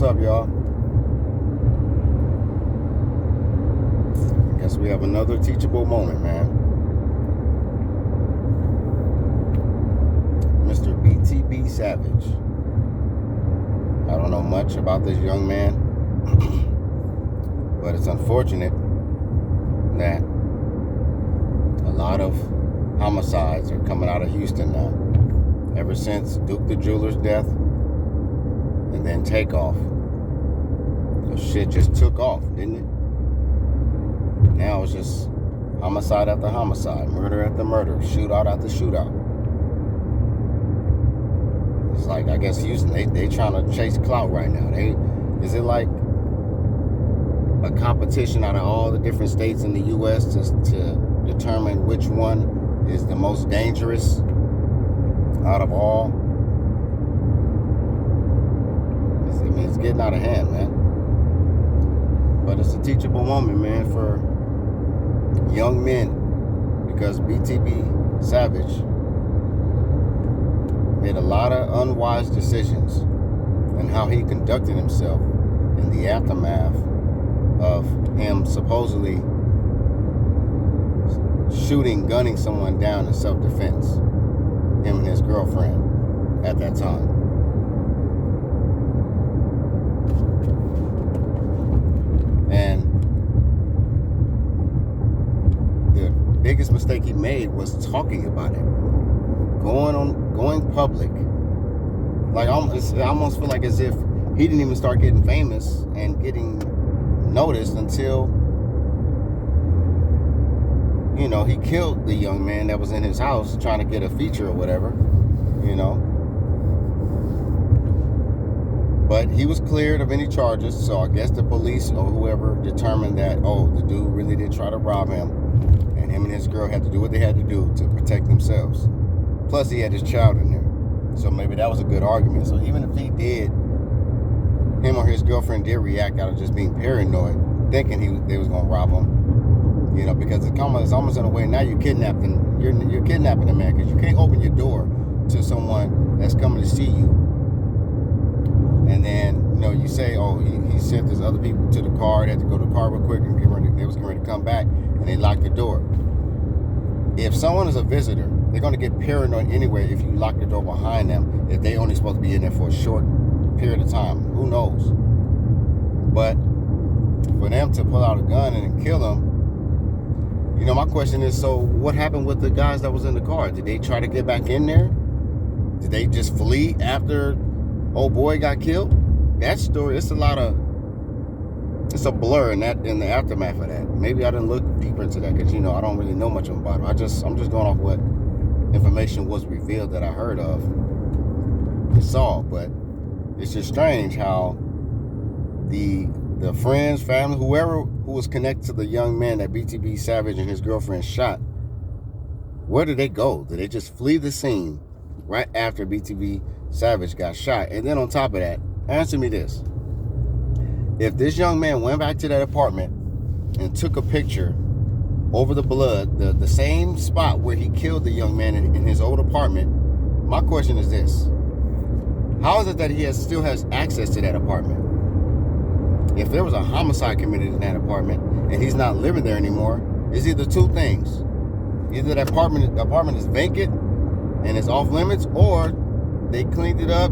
up, y'all? I guess we have another teachable moment, man. Mr. BTB Savage. I don't know much about this young man, but it's unfortunate that a lot of homicides are coming out of Houston now. Ever since Duke the Jeweler's death and then Takeoff. So shit just took off, didn't it? Now it's just homicide after homicide, murder after murder, shootout after shootout. It's like, I guess Houston, they trying to chase clout right now. Is it like a competition out of all the different states in the U.S. to determine which one is the most dangerous out of all? I mean, it's getting out of hand, man. But it's a teachable moment, man, for young men, because BTB Savage made a lot of unwise decisions in how he conducted himself in the aftermath of him supposedly gunning someone down in self-defense, him and his girlfriend at that time. And the biggest mistake he made was talking about it, going public. Like, I almost feel like as if he didn't even start getting famous and getting noticed until, you know, he killed the young man that was in his house trying to get a feature or whatever, you know. But he was cleared of any charges, so I guess the police or whoever determined that, oh, the dude really did try to rob him, and him and his girl had to do what they had to do to protect themselves. Plus, he had his child in there. So maybe that was a good argument. So even if him or his girlfriend did react out of just being paranoid, thinking they was going to rob him, you know, because it's almost in a way, now you're kidnapping the man, because you can't open your door to someone that's coming to see you. And then, you know, you say, oh, he sent his other people to the car. They had to go to the car real quick, and they was getting ready to come back, and they locked the door. If someone is a visitor, they're going to get paranoid anyway if you lock the door behind them, if they only supposed to be in there for a short period of time. Who knows? But for them to pull out a gun and kill him, you know, my question is, so what happened with the guys that was in the car? Did they try to get back in there? Did they just flee after old boy got killed? That story, it's a blur in the aftermath of that. Maybe I didn't look deeper into that, because, you know, I don't really know much about it. I'm just going off what information was revealed that I heard of and saw. But it's just strange how the friends, family, whoever who was connected to the young man that BTB Savage and his girlfriend shot, where did they go? Did they just flee the scene right after BTB Savage got shot? And then on top of that, answer me this. If this young man went back to that apartment and took a picture over the blood, the same spot where he killed the young man in his old apartment, my question is this. How is it that he still has access to that apartment? If there was a homicide committed in that apartment and he's not living there anymore, it's either two things. Either that apartment is vacant and it's off limits, or they cleaned it up,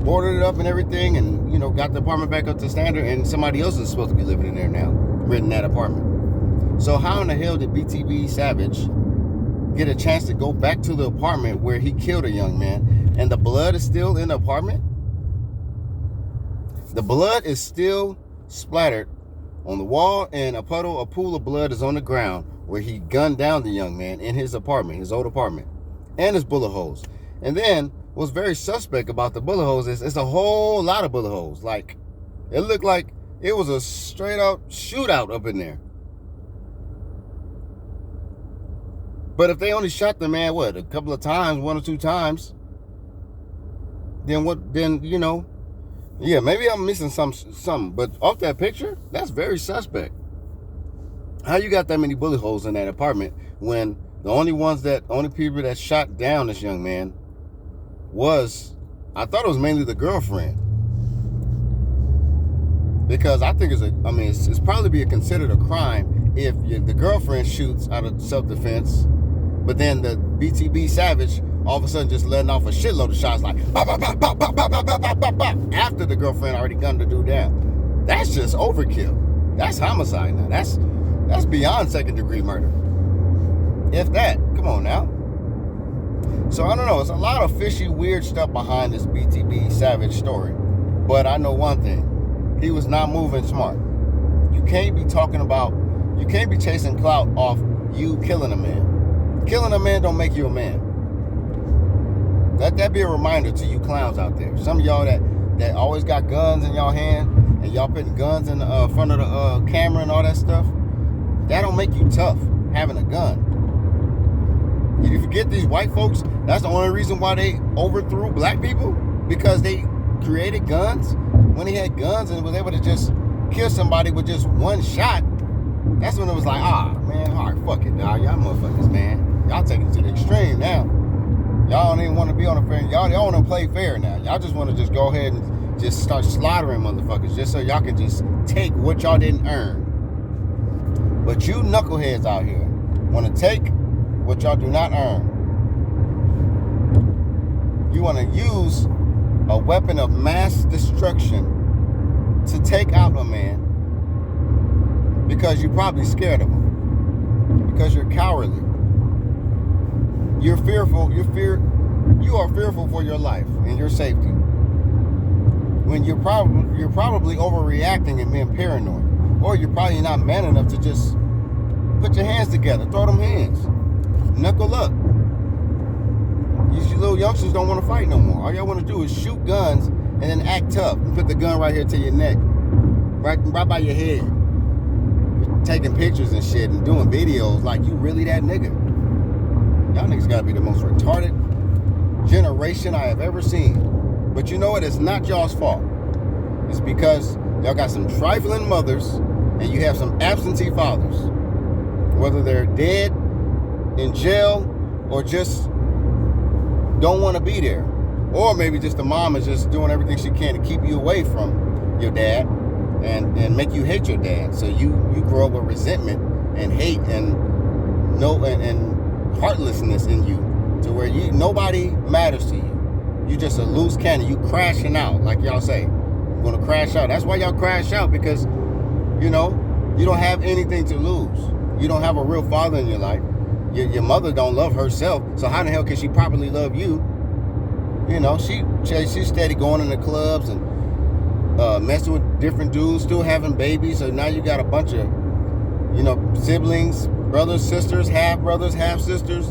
boarded it up and everything, and, you know, got the apartment back up to standard, and somebody else is supposed to be living in there now, renting that apartment. So how in the hell did BTB Savage get a chance to go back to the apartment where he killed a young man, and the blood is still in the apartment? The blood is still splattered on the wall, and a pool of blood is on the ground where he gunned down the young man in his apartment, his old apartment, and his bullet holes. And then what's very suspect about the bullet holes is it's a whole lot of bullet holes. Like, it looked like it was a straight out shootout up in there. But if they only shot the man, a couple of times, 1 or 2 times, then, you know, yeah, maybe I'm missing something. But off that picture, that's very suspect. How you got that many bullet holes in that apartment when the only people that shot down this young man I thought it was mainly the girlfriend. Because I think it's probably be considered a crime if the girlfriend shoots out of self-defense, but then the BTB Savage all of a sudden just letting off a shitload of shots like bop, bop, bop, bop, bop, bop, bop, bop, bop, bop, after the girlfriend already gunned the dude down. That's just overkill. That's homicide now. That's beyond second-degree murder. If that. Come on now. So I don't know. It's a lot of fishy, weird stuff behind this BTB Savage story. But I know one thing. He was not moving smart. You can't be chasing clout off you killing a man. Killing a man don't make you a man. Let that be a reminder to you clowns out there. Some of y'all that always got guns in y'all hand and y'all putting guns in the front of the camera and all that stuff. That don't make you tough, having a gun. You forget these white folks, that's the only reason why they overthrew black people? Because they created guns? When he had guns and was able to just kill somebody with just one shot, that's when it was like, man, all right, fuck it, dog. Y'all motherfuckers, man. Y'all taking it to the extreme now. Y'all don't even want to be on a fair. Y'all don't want to play fair now. Y'all just want to just go ahead and just start slaughtering motherfuckers just so y'all can just take what y'all didn't earn. But you knuckleheads out here want to take what y'all do not earn. You want to use a weapon of mass destruction to take out a man because you're probably scared of him, because you're cowardly, you're fearful, you are fearful for your life and your safety, when you're probably overreacting and being paranoid, or you're probably not man enough to just put your hands together, throw them hands, knuckle up. These little youngsters don't want to fight no more. All y'all want to do is shoot guns and then act tough and put the gun right here to your neck, right by your head. You're taking pictures and shit and doing videos like you really that nigga. Y'all niggas gotta be the most retarded generation I have ever seen. But you know what? It's not y'all's fault. It's because y'all got some trifling mothers and you have some absentee fathers. Whether they're dead, in jail, or just don't want to be there. Or maybe just the mom is just doing everything she can to keep you away from your dad and make you hate your dad. So you grow up with resentment and hate and heartlessness in you, to where nobody matters to you. You just a loose cannon. You crashing out, like y'all say. I'm gonna crash out. That's why y'all crash out, because you don't have anything to lose. You don't have a real father in your life. Your mother don't love herself, so how the hell can she properly love you? She's steady going in the clubs and messing with different dudes, still having babies. So now you got a bunch of, siblings, brothers, sisters, half brothers, half sisters,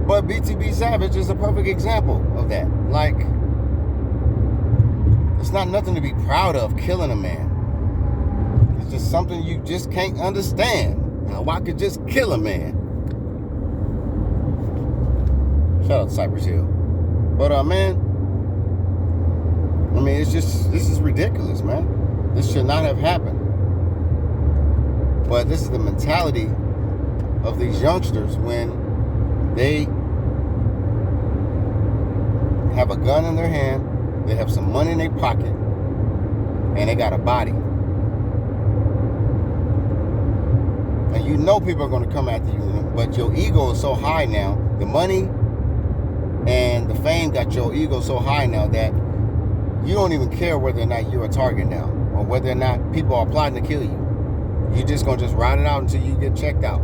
But BTB Savage is a perfect example of that. Like, it's not nothing to be proud of, killing a man. It's just something you just can't understand. How I could just kill a man. Shout out to Cypress Hill. But man, this is ridiculous, man. This should not have happened. But this is the mentality of these youngsters when they have a gun in their hand, they have some money in their pocket, and they got a body. And people are going to come after you, but your ego is so high now. The money and the fame got your ego so high now that you don't even care whether or not you're a target now, or whether or not people are plotting to kill you. You're just going to just ride it out until you get checked out.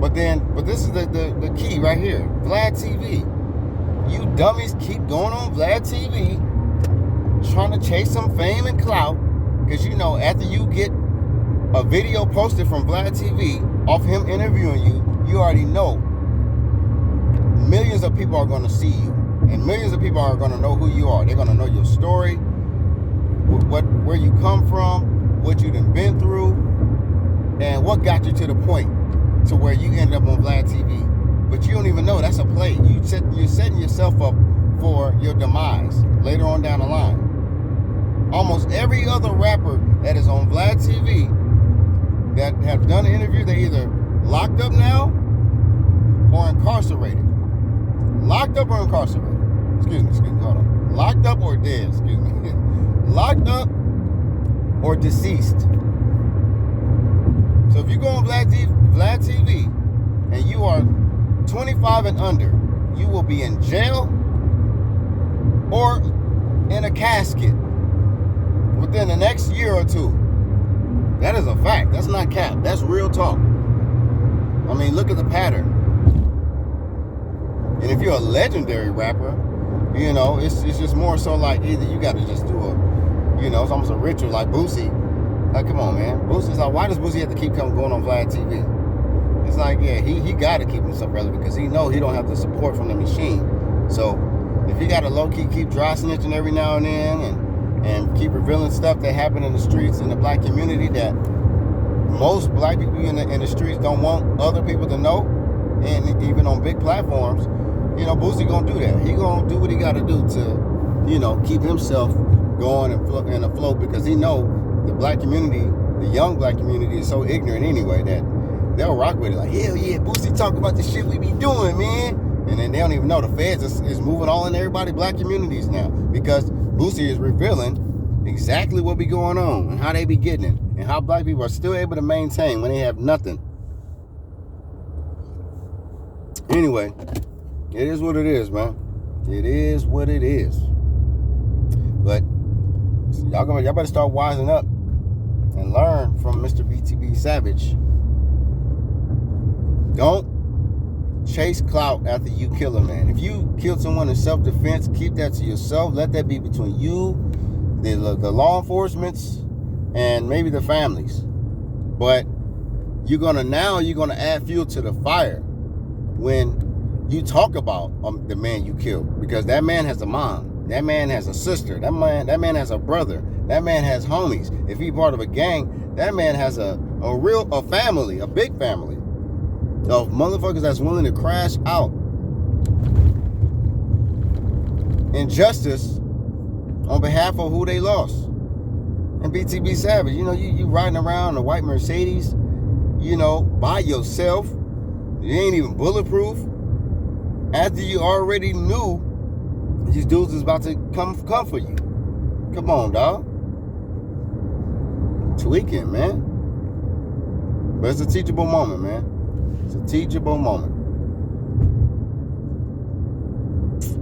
But this is the key right here. Vlad TV. You dummies keep going on Vlad TV trying to chase some fame and clout, because after you get a video posted from Vlad TV off him interviewing you, you already know millions of people are going to see you, and millions of people are going to know who you are. They're going to know your story, where you come from, what you done been through, and what got you to the point to where you ended up on Vlad TV. But you don't even know that's a play. You're setting yourself up for your demise later on down the line. Almost every other rapper that is on Vlad TV that have done an interview, they either locked up now or incarcerated. Locked up or incarcerated? Excuse me, hold on. Locked up or dead, excuse me. Locked up or deceased. So if you go on Vlad TV and you are 25 and under, you will be in jail or in a casket within the next year or two. That is a fact. That's not cap. That's real talk. I mean, look at the pattern. And if you're a legendary rapper, you know, it's just more so like either you got to just do a, you know, it's almost a ritual like Boosie. Like, come on, man. Boosie's like, why does Boosie have to keep going on Vlad TV? It's like, yeah, he got to keep himself relevant because he know he don't have the support from the machine. So if he got to low-key keep dry snitching every now and then and keep revealing stuff that happened in the streets in the black community that most black people in the streets don't want other people to know, and even on big platforms, you know, Boosie gonna do that. He gonna do what he gotta do to, you know, keep himself going and afloat because he know the black community, the young black community is so ignorant anyway that they'll rock with it. Like, hell yeah, Boosie talk about the shit we be doing, man. And then they don't even know the feds is moving all in everybody black communities now because Boosie is revealing exactly what be going on and how they be getting it and how black people are still able to maintain when they have nothing. Anyway, it is what it is, man. It is what it is. But y'all better start wising up and learn from Mr. BTB Savage. Don't chase clout after you kill a man. If you killed someone in self-defense, keep that to yourself. Let that be between you, the law enforcements, and maybe the families. But you're gonna add fuel to the fire when you talk about the man you killed, because that man has a mom, that man has a sister, that man has a brother, that man has homies. If he's part of a gang, that man has a family, a big family of motherfuckers that's willing to crash out injustice on behalf of who they lost. And BTB Savage, you know, you riding around a white Mercedes, you know, by yourself. You ain't even bulletproof. After you already knew these dudes was about to come for you. Come on, dog. Tweaking, man. But it's a teachable moment, man. It's a teachable moment.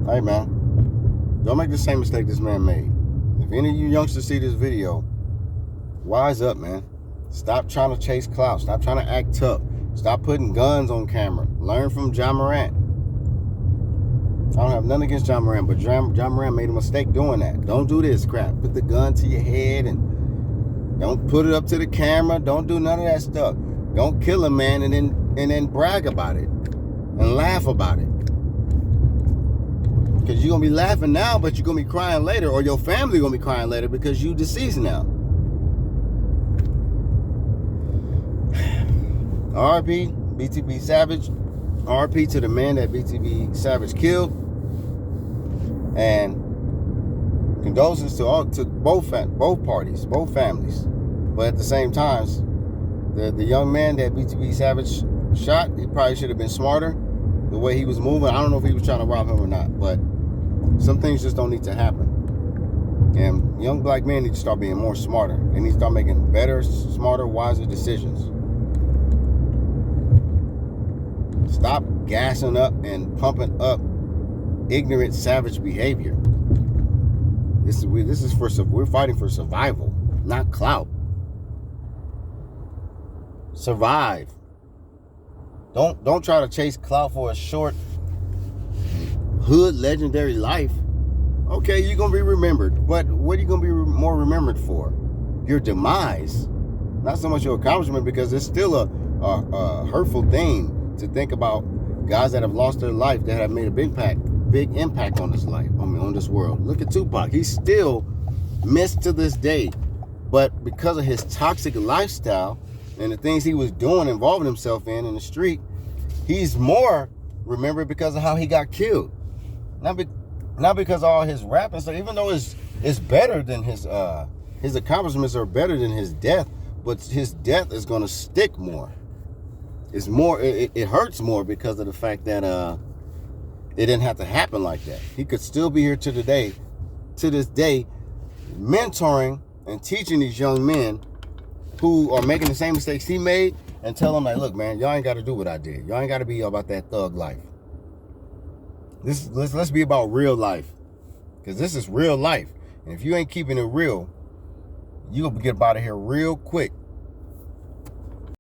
Hey, man. Don't make the same mistake this man made. If any of you youngsters see this video, wise up, man. Stop trying to chase clout. Stop trying to act tough. Stop putting guns on camera. Learn from John Morant. I don't have nothing against John Morant, but John Morant made a mistake doing that. Don't do this crap. Put the gun to your head and don't put it up to the camera. Don't do none of that stuff. Don't kill a man and then brag about it and laugh about it. Because you're going to be laughing now, but you're going to be crying later, or your family going to be crying later because you deceased now. R.I.P. BTB Savage. R.I.P. to the man that BTB Savage killed. And condolences to both parties, both families. But at the same time, the young man that BTB Savage shot, he probably should have been smarter the way he was moving. I don't know if he was trying to rob him or not, but some things just don't need to happen. And young black men need to start being more smarter. They need to start making better, smarter, wiser decisions. Stop gassing up and pumping up ignorant, savage behavior. We're fighting for survival, not clout. Survive. Don't try to chase clout for a short hood legendary life. Okay, you're gonna be remembered, but what are you gonna be more remembered for? Your demise, not so much your accomplishment, because it's still a hurtful thing to think about guys that have lost their life, that have made a big impact on this life, on this world. Look at Tupac. He's still missed to this day, but because of his toxic lifestyle and the things he was doing, involving himself in the street, he's more remembered because of how he got killed. Not because of all his rap and stuff, even though it's better than his accomplishments are better than his death, but his death is gonna stick more. It's more, it hurts more because of the fact that It didn't have to happen like that. He could still be here to this day, mentoring and teaching these young men who are making the same mistakes he made, and tell them, like, look, man, y'all ain't got to do what I did. Y'all ain't got to be about that thug life. Let's be about real life, because this is real life. And if you ain't keeping it real, you'll get out of here real quick.